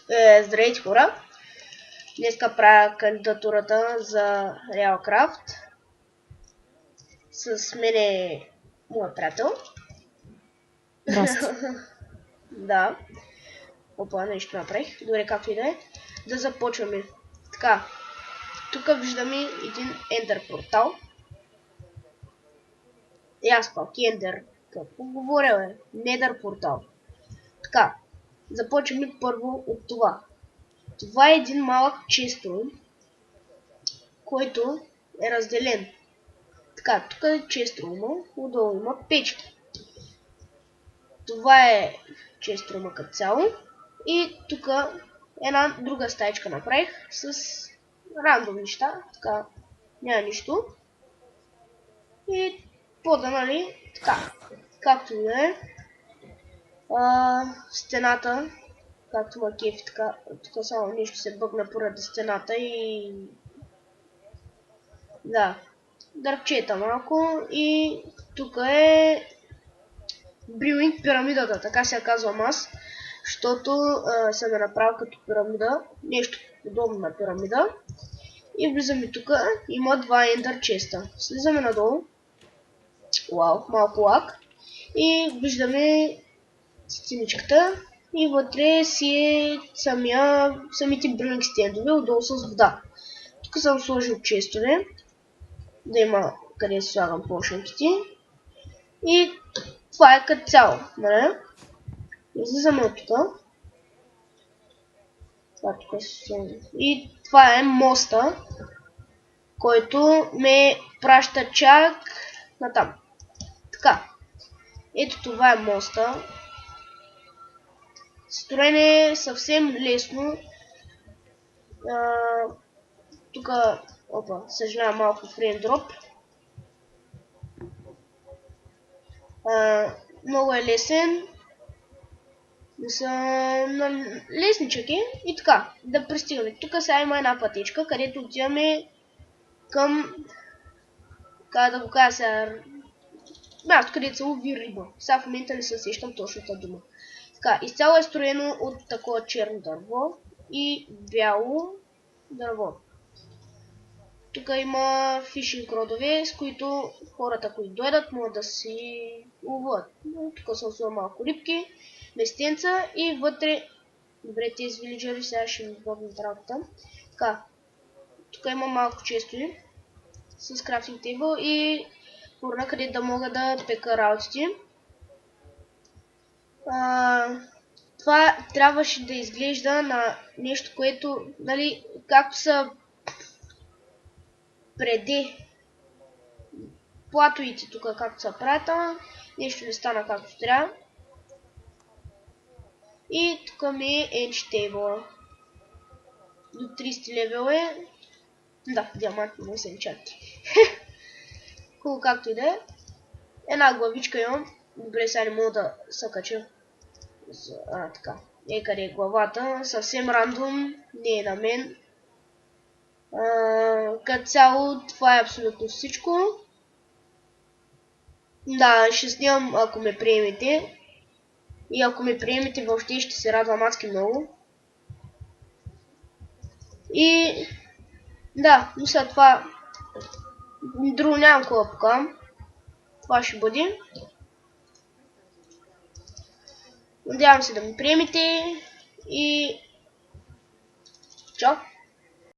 Здравейте, хора! Днеска правя кандидатурата за RealCraft. С мен е моят приятел. Здрасти. Да. Опа, нещо направих. Добре, както и да е. Да започваме. Така. Тук виждаме един ендър портал. И аз пак ендър. Какво говоря, бе? Недър портал. Така. Започваме първо от това. Това е един малък честрум, който е разделен. Така, тук е честрума, отдолу има печки. Това е честрума като цяло. И тук една друга стаечка направих с рандом неща. Така, няма нищо. И пода, нали, така, както и да е. Стената, както ма кефи, така, тук само нещо се бъгна поради стената и... Да, дървчета малко и тук е Brewing пирамидата, така се казвам аз, защото съм я направил като пирамида, нещо подобно на пирамида. И влизаме тук, има два ендър честа. Слизаме надолу, вау, малко лак, и виждаме стеничката и вътре си е самите брюинг стендове, отдолу с вода. Тук съм сложил честове, да има къде си слагам пошенките. И това е като цяло, нали? Излизаме от тук. И това е моста, който ме праща чак натам. Така. Ето това е моста. Строен е съвсем лесно. Тук, опа, съжалявам малко фреймдроп. Много е лесен. Лесничък е. И така, да пристигаме. Тук сега има една пътечка, където отиваме към, как да го кажа сега, място, където се лови риба. Сега в момента не се сещам точната дума. Така, изцяло е строено от такова черно дърво и бяло дърво. Тук има фишинг родове, с които хората, които дойдат, могат да си ловуват. Тук съм сложил малко рибки, местенца и вътре... Добре, тези вилиджери сега ще ми бъдат работа. Така, тук има малко честови с крафтинг тейбъл и фурна, къде да мога да пека работите. Това трябваше да изглежда на нещо, което, нали, както са преди платоите тук, както са правят, нещо не стана както трябва. И тук ми е Edge Table. До 30 левел е. Да, диамантни не са енчанти. Хубаво както и да е. Една главичка имам. Добре, сега не мога да се кача. Така. Къде е главата. Съвсем рандом. Не е на мен. Като цяло, това е абсолютно всичко. Да, ще снимам, ако ме приемете. И ако ме приемете, въобще ще се радвам адски много. И да, но след това друго нямам какво да покажам. Това ще бъде. Надявам се да ме приемете и чао!